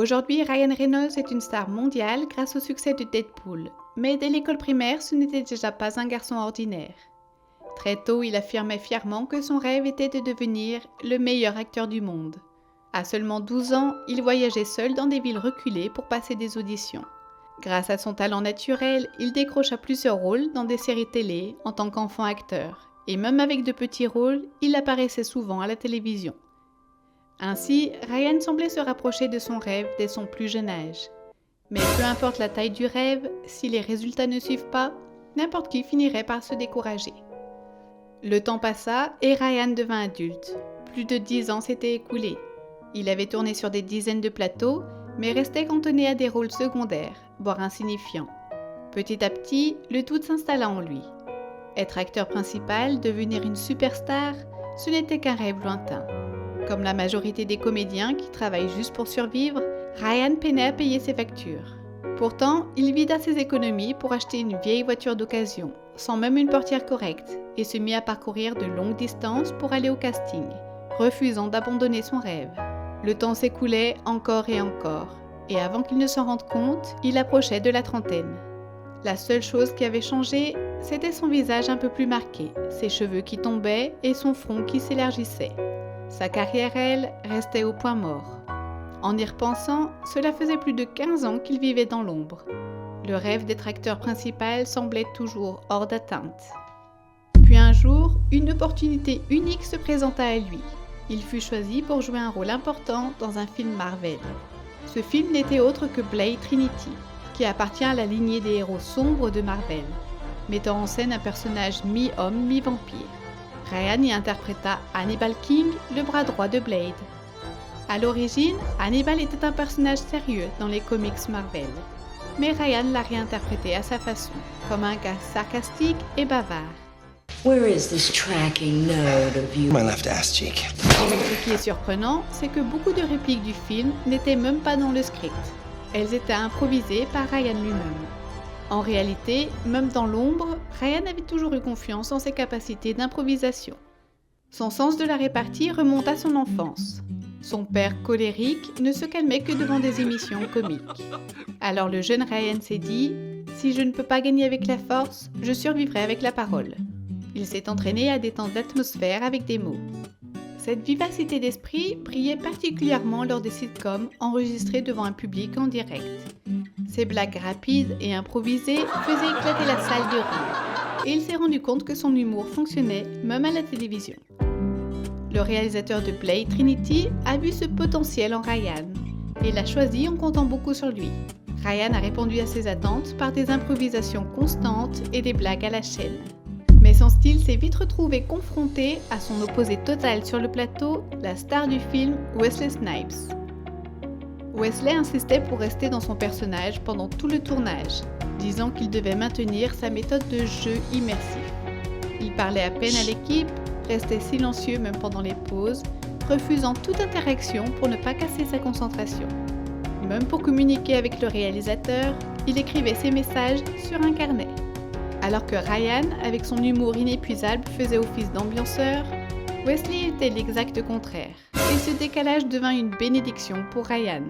Aujourd'hui, Ryan Reynolds est une star mondiale grâce au succès de Deadpool. Mais dès l'école primaire, ce n'était déjà pas un garçon ordinaire. Très tôt, il affirmait fièrement que son rêve était de devenir le meilleur acteur du monde. À seulement 12 ans, il voyageait seul dans des villes reculées pour passer des auditions. Grâce à son talent naturel, il décrocha plusieurs rôles dans des séries télé en tant qu'enfant acteur. Et même avec de petits rôles, il apparaissait souvent à la télévision. Ainsi, Ryan semblait se rapprocher de son rêve dès son plus jeune âge. Mais peu importe la taille du rêve, si les résultats ne suivent pas, n'importe qui finirait par se décourager. Le temps passa et Ryan devint adulte. Plus de 10 ans s'étaient écoulés. Il avait tourné sur des dizaines de plateaux, mais restait cantonné à des rôles secondaires, voire insignifiants. Petit à petit, le doute s'installa en lui. Être acteur principal, devenir une superstar, ce n'était qu'un rêve lointain. Comme la majorité des comédiens qui travaillent juste pour survivre, Ryan peinait à payer ses factures. Pourtant, il vida ses économies pour acheter une vieille voiture d'occasion, sans même une portière correcte, et se mit à parcourir de longues distances pour aller au casting, refusant d'abandonner son rêve. Le temps s'écoulait encore et encore, et avant qu'il ne s'en rende compte, il approchait de la trentaine. La seule chose qui avait changé, c'était son visage un peu plus marqué, ses cheveux qui tombaient et son front qui s'élargissait. Sa carrière, elle, restait au point mort. En y repensant, cela faisait plus de 15 ans qu'il vivait dans l'ombre. Le rêve d'être acteur principal semblait toujours hors d'atteinte. Puis un jour, une opportunité unique se présenta à lui. Il fut choisi pour jouer un rôle important dans un film Marvel. Ce film n'était autre que Blade Trinity, qui appartient à la lignée des héros sombres de Marvel, mettant en scène un personnage mi-homme, mi-vampire. Ryan y interpréta Hannibal King, le bras droit de Blade. À l'origine, Hannibal était un personnage sérieux dans les comics Marvel. Mais Ryan l'a réinterprété à sa façon, comme un gars sarcastique et bavard. Where is this tracking note of you? My left ass cheek. Ce qui est surprenant, c'est que beaucoup de répliques du film n'étaient même pas dans le script. Elles étaient improvisées par Ryan lui-même. En réalité, même dans l'ombre, Ryan avait toujours eu confiance en ses capacités d'improvisation. Son sens de la répartie remonte à son enfance. Son père colérique ne se calmait que devant des émissions comiques. Alors le jeune Ryan s'est dit « Si je ne peux pas gagner avec la force, je survivrai avec la parole ». Il s'est entraîné à des temps d'atmosphère avec des mots. Cette vivacité d'esprit brillait particulièrement lors des sitcoms enregistrés devant un public en direct. Ses blagues rapides et improvisées faisaient éclater la salle de rire, et il s'est rendu compte que son humour fonctionnait même à la télévision. Le réalisateur de Blade Trinity a vu ce potentiel en Ryan, et l'a choisi en comptant beaucoup sur lui. Ryan a répondu à ses attentes par des improvisations constantes et des blagues à la chaîne. Mais son style s'est vite retrouvé confronté à son opposé total sur le plateau, la star du film Wesley Snipes. Wesley insistait pour rester dans son personnage pendant tout le tournage, disant qu'il devait maintenir sa méthode de jeu immersif. Il parlait à peine à l'équipe, restait silencieux même pendant les pauses, refusant toute interaction pour ne pas casser sa concentration. Même pour communiquer avec le réalisateur, il écrivait ses messages sur un carnet. Alors que Ryan, avec son humour inépuisable, faisait office d'ambianceur, Wesley était l'exact contraire. Et ce décalage devint une bénédiction pour Ryan.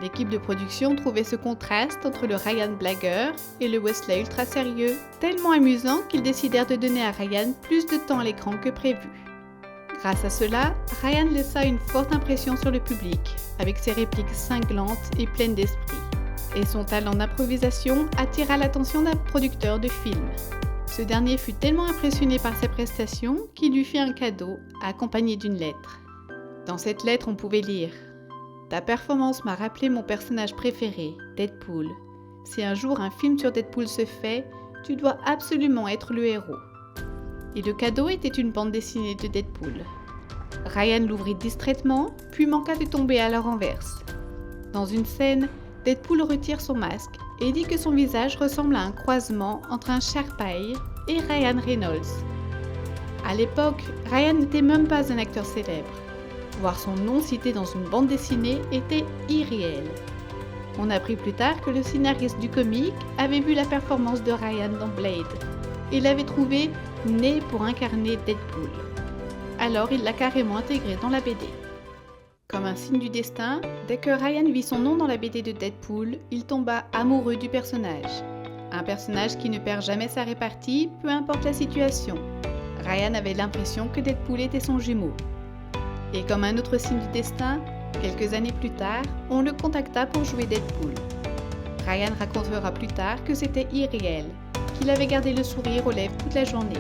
L'équipe de production trouvait ce contraste entre le Ryan blagueur et le Wesley ultra sérieux tellement amusant qu'ils décidèrent de donner à Ryan plus de temps à l'écran que prévu. Grâce à cela, Ryan laissa une forte impression sur le public, avec ses répliques cinglantes et pleines d'esprit. Et son talent d'improvisation attira l'attention d'un producteur de film. Ce dernier fut tellement impressionné par ses prestations qu'il lui fit un cadeau, accompagné d'une lettre. Dans cette lettre, on pouvait lire « Ta performance m'a rappelé mon personnage préféré, Deadpool. Si un jour un film sur Deadpool se fait, tu dois absolument être le héros. » Et le cadeau était une bande dessinée de Deadpool. Ryan l'ouvrit distraitement, puis manqua de tomber à la renverse. Dans une scène, Deadpool retire son masque et dit que son visage ressemble à un croisement entre un Sharpei et Ryan Reynolds. À l'époque, Ryan n'était même pas un acteur célèbre. Voir son nom cité dans une bande dessinée était irréel. On apprit plus tard que le scénariste du comic avait vu la performance de Ryan dans Blade et l'avait trouvé né pour incarner Deadpool. Alors il l'a carrément intégré dans la BD. Comme un signe du destin, dès que Ryan vit son nom dans la BD de Deadpool, il tomba amoureux du personnage. Un personnage qui ne perd jamais sa répartie, peu importe la situation. Ryan avait l'impression que Deadpool était son jumeau. Et comme un autre signe du destin, quelques années plus tard, on le contacta pour jouer Deadpool. Ryan racontera plus tard que c'était irréel, qu'il avait gardé le sourire aux lèvres toute la journée.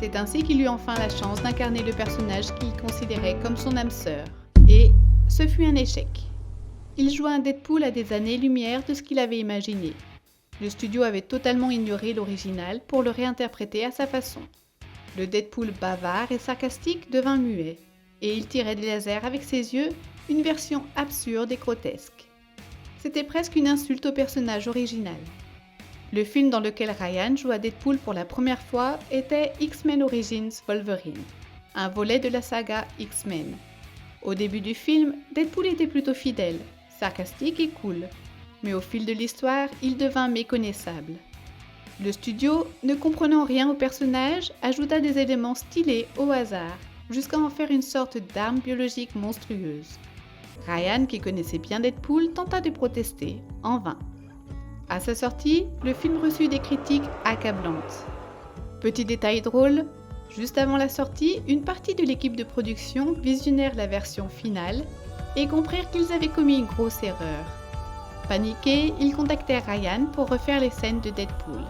C'est ainsi qu'il eut enfin la chance d'incarner le personnage qu'il considérait comme son âme sœur. Et ce fut un échec. Il joua un Deadpool à des années-lumière de ce qu'il avait imaginé. Le studio avait totalement ignoré l'original pour le réinterpréter à sa façon. Le Deadpool bavard et sarcastique devint muet, et il tirait des lasers avec ses yeux, une version absurde et grotesque. C'était presque une insulte au personnage original. Le film dans lequel Ryan joua Deadpool pour la première fois était X-Men Origins Wolverine, un volet de la saga X-Men. Au début du film, Deadpool était plutôt fidèle, sarcastique et cool, mais au fil de l'histoire, il devint méconnaissable. Le studio, ne comprenant rien au personnage, ajouta des éléments stylés au hasard, jusqu'à en faire une sorte d'arme biologique monstrueuse. Ryan, qui connaissait bien Deadpool, tenta de protester, en vain. À sa sortie, le film reçut des critiques accablantes. Petit détail drôle, juste avant la sortie, une partie de l'équipe de production visionnèrent la version finale et comprirent qu'ils avaient commis une grosse erreur. Paniqués, ils contactèrent Ryan pour refaire les scènes de Deadpool.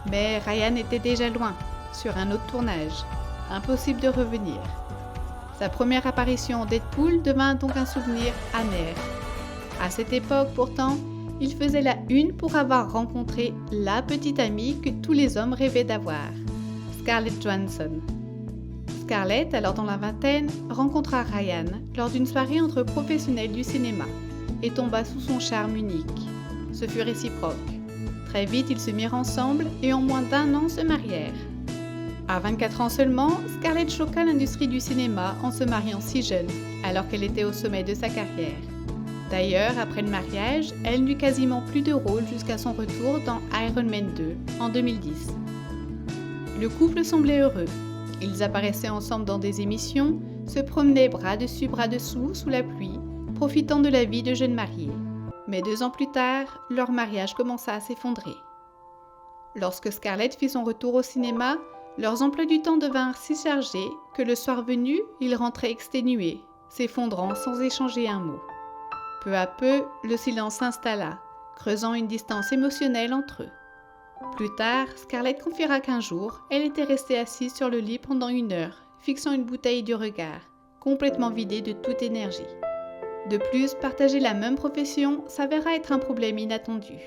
Mais Ryan était déjà loin, sur un autre tournage. Impossible de revenir. Sa première apparition en Deadpool devint donc un souvenir amer. À cette époque, pourtant, il faisait la une pour avoir rencontré la petite amie que tous les hommes rêvaient d'avoir, Scarlett Johansson. Scarlett, alors dans la vingtaine, rencontra Ryan lors d'une soirée entre professionnels du cinéma et tomba sous son charme unique. Ce fut réciproque. Très vite, ils se mirent ensemble et en moins d'1 an se marièrent. À 24 ans seulement, Scarlett choqua l'industrie du cinéma en se mariant si jeune, alors qu'elle était au sommet de sa carrière. D'ailleurs, après le mariage, elle n'eut quasiment plus de rôle jusqu'à son retour dans Iron Man 2 en 2010. Le couple semblait heureux. Ils apparaissaient ensemble dans des émissions, se promenaient bras dessus bras dessous sous la pluie, profitant de la vie de jeunes mariés. Mais 2 ans plus tard, leur mariage commença à s'effondrer. Lorsque Scarlett fit son retour au cinéma, leurs emplois du temps devinrent si chargés que le soir venu, ils rentraient exténués, s'effondrant sans échanger un mot. Peu à peu, le silence s'installa, creusant une distance émotionnelle entre eux. Plus tard, Scarlett confiera qu'un jour, elle était restée assise sur le lit pendant 1 heure, fixant une bouteille du regard, complètement vidée de toute énergie. De plus, partager la même profession s'avéra être un problème inattendu.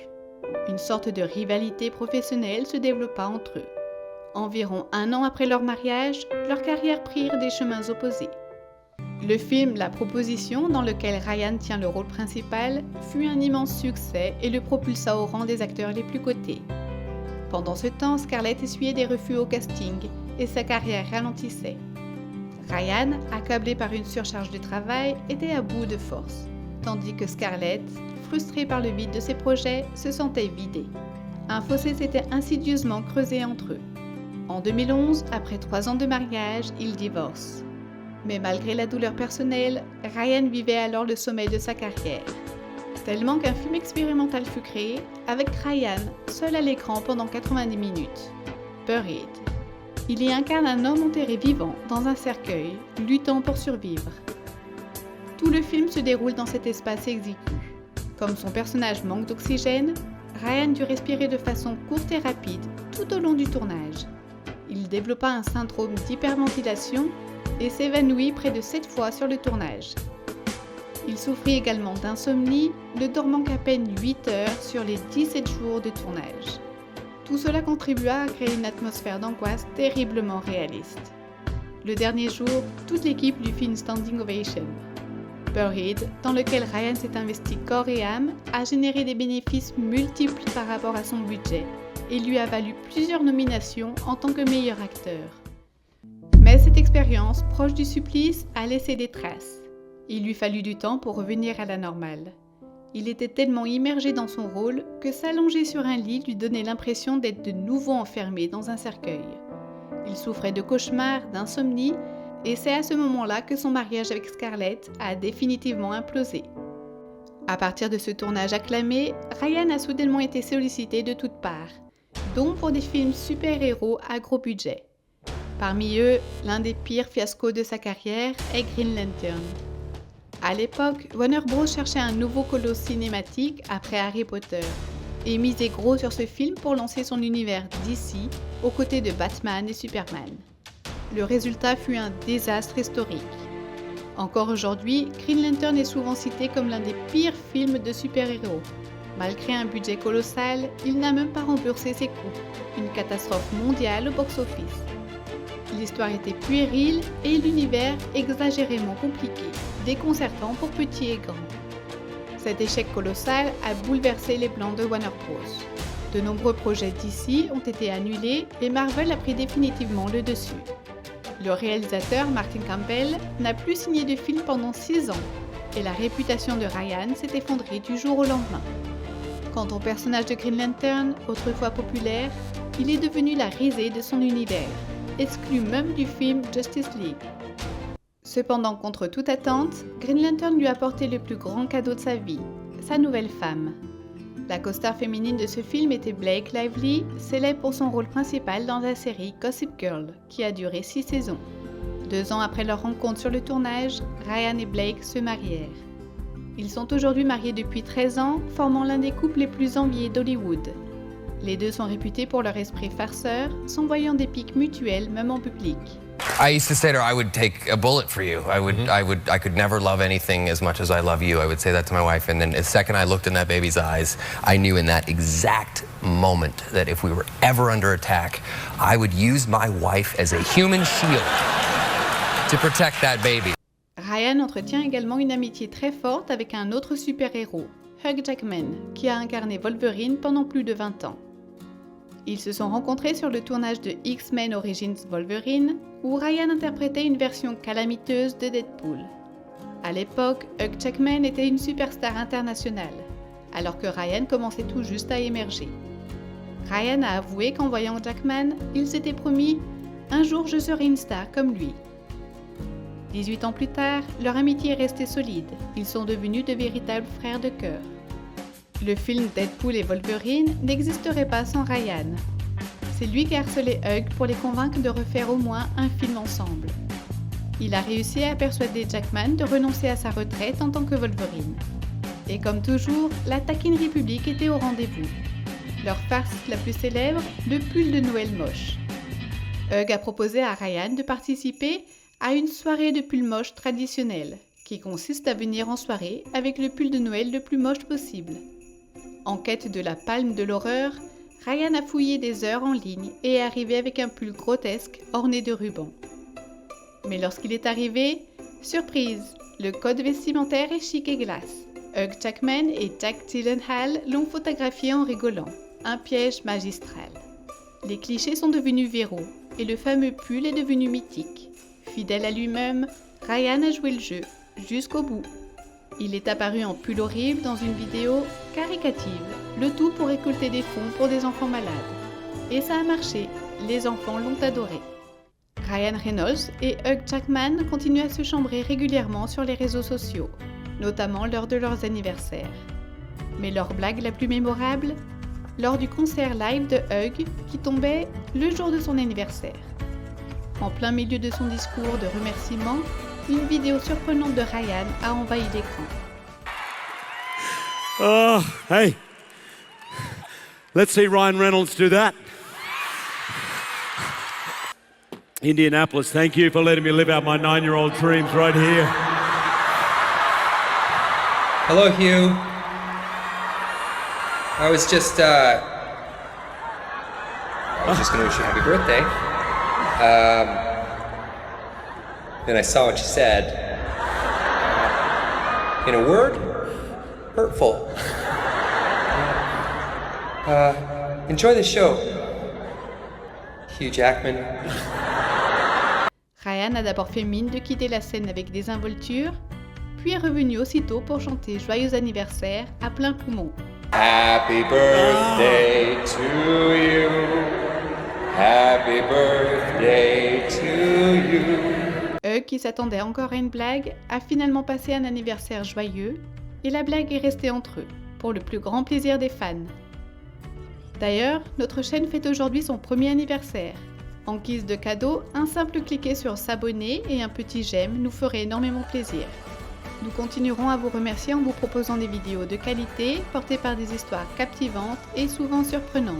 Une sorte de rivalité professionnelle se développa entre eux. Environ 1 an après leur mariage, leurs carrières prirent des chemins opposés. Le film La Proposition, dans lequel Ryan tient le rôle principal, fut un immense succès et le propulsa au rang des acteurs les plus cotés. Pendant ce temps, Scarlett essuyait des refus au casting et sa carrière ralentissait. Ryan, accablé par une surcharge de travail, était à bout de force, tandis que Scarlett, frustrée par le vide de ses projets, se sentait vidée. Un fossé s'était insidieusement creusé entre eux. En 2011, après 3 ans de mariage, ils divorcent. Mais malgré la douleur personnelle, Ryan vivait alors le sommet de sa carrière. Tellement qu'un film expérimental fut créé, avec Ryan seul à l'écran pendant 90 minutes. Buried. Il y incarne un homme enterré vivant dans un cercueil, luttant pour survivre. Tout le film se déroule dans cet espace exigu. Comme son personnage manque d'oxygène, Ryan dut respirer de façon courte et rapide tout au long du tournage. Il développa un syndrome d'hyperventilation et s'évanouit près de 7 fois sur le tournage. Il souffrit également d'insomnie, ne dormant qu'à peine 8 heures sur les 17 jours de tournage. Tout cela contribua à créer une atmosphère d'angoisse terriblement réaliste. Le dernier jour, toute l'équipe lui fit une standing ovation. Buried, dans lequel Ryan s'est investi corps et âme, a généré des bénéfices multiples par rapport à son budget et lui a valu plusieurs nominations en tant que meilleur acteur. Mais cette expérience, proche du supplice, a laissé des traces. Il lui fallut du temps pour revenir à la normale. Il était tellement immergé dans son rôle que s'allonger sur un lit lui donnait l'impression d'être de nouveau enfermé dans un cercueil. Il souffrait de cauchemars, d'insomnie, Et c'est à ce moment-là que son mariage avec Scarlett a définitivement implosé. À partir de ce tournage acclamé, Ryan a soudainement été sollicité de toutes parts, dont pour des films super-héros à gros budget. Parmi eux, l'un des pires fiascos de sa carrière est Green Lantern. À l'époque, Warner Bros cherchait un nouveau colosse cinématique après Harry Potter et misait gros sur ce film pour lancer son univers DC aux côtés de Batman et Superman. Le résultat fut un désastre historique. Encore aujourd'hui, Green Lantern est souvent cité comme l'un des pires films de super-héros. Malgré un budget colossal, il n'a même pas remboursé ses coûts. Une catastrophe mondiale au box-office. L'histoire était puérile et l'univers exagérément compliqué, déconcertant pour petits et grands. Cet échec colossal a bouleversé les plans de Warner Bros. De nombreux projets DC ont été annulés et Marvel a pris définitivement le dessus. Le réalisateur Martin Campbell n'a plus signé de film pendant 6 ans et la réputation de Ryan s'est effondrée du jour au lendemain. Quant au personnage de Green Lantern, autrefois populaire, il est devenu la risée de son univers, exclu même du film Justice League. Cependant, contre toute attente, Green Lantern lui a apporté le plus grand cadeau de sa vie, sa nouvelle femme. La co-star féminine de ce film était Blake Lively, célèbre pour son rôle principal dans la série Gossip Girl, qui a duré 6 saisons. 2 ans après leur rencontre sur le tournage, Ryan et Blake se marièrent. Ils sont aujourd'hui mariés depuis 13 ans, formant l'un des couples les plus enviés d'Hollywood. Les deux sont réputés pour leur esprit farceur, s'envoyant des piques mutuelles même en public. I used to say to her, I would take a bullet for you. I could never love anything as much as I love you. I would say that to my wife. And then the second I looked in that baby's eyes, I knew in that exact moment that if we were ever under attack, I would use my wife as a human shield to protect that baby. Ryan entretient également une amitié très forte avec un autre super-héros, Hugh Jackman, qui a incarné Wolverine pendant plus de 20 ans. Ils se sont rencontrés sur le tournage de X-Men Origins Wolverine, où Ryan interprétait une version calamiteuse de Deadpool. À l'époque, Hugh Jackman était une superstar internationale, alors que Ryan commençait tout juste à émerger. Ryan a avoué qu'en voyant Jackman, il s'était promis « Un jour je serai une star comme lui ». 18 ans plus tard, leur amitié est restée solide, ils sont devenus de véritables frères de cœur. Le film Deadpool et Wolverine n'existerait pas sans Ryan. C'est lui qui a harcelé Hugh pour les convaincre de refaire au moins un film ensemble. Il a réussi à persuader Jackman de renoncer à sa retraite en tant que Wolverine. Et comme toujours, la taquinerie publique était au rendez-vous. Leur farce la plus célèbre, le pull de Noël moche. Hugh a proposé à Ryan de participer à une soirée de pull moche traditionnelle, qui consiste à venir en soirée avec le pull de Noël le plus moche possible. En quête de la palme de l'horreur, Ryan a fouillé des heures en ligne et est arrivé avec un pull grotesque orné de rubans. Mais lorsqu'il est arrivé, surprise, le code vestimentaire est chic et glace. Hugh Jackman et Jack Gyllenhaal l'ont photographié en rigolant. Un piège magistral. Les clichés sont devenus viraux et le fameux pull est devenu mythique. Fidèle à lui-même, Ryan a joué le jeu jusqu'au bout. Il est apparu en pull horrible dans une vidéo caricative, le tout pour récolter des fonds pour des enfants malades. Et ça a marché, les enfants l'ont adoré. Ryan Reynolds et Hugh Jackman continuent à se chambrer régulièrement sur les réseaux sociaux, notamment lors de leurs anniversaires. Mais leur blague la plus mémorable, lors du concert live de Hugh qui tombait le jour de son anniversaire. En plein milieu de son discours de remerciement, une vidéo surprenante de Ryan a envahi l'écran. Oh, hey. Let's see Ryan Reynolds do that. Indianapolis, thank you for letting me live out my 9-year-old dreams right here. Hello, Hugh. I was just going to wish you a happy birthday. Then I saw what you said. In a word, hurtful. Enjoy the show, Hugh Jackman. Ryan a d'abord fait mine de quitter la scène avec désinvolture, puis est revenu aussitôt pour chanter Joyeux anniversaire à plein poumon. Happy birthday to you. Happy birthday to you. qui s'attendaient encore à une blague a finalement passé un anniversaire joyeux et la blague est restée entre eux, pour le plus grand plaisir des fans. D'ailleurs, notre chaîne fête aujourd'hui son premier anniversaire. En guise de cadeau, un simple cliquer sur s'abonner et un petit j'aime nous ferait énormément plaisir. Nous continuerons à vous remercier en vous proposant des vidéos de qualité portées par des histoires captivantes et souvent surprenantes.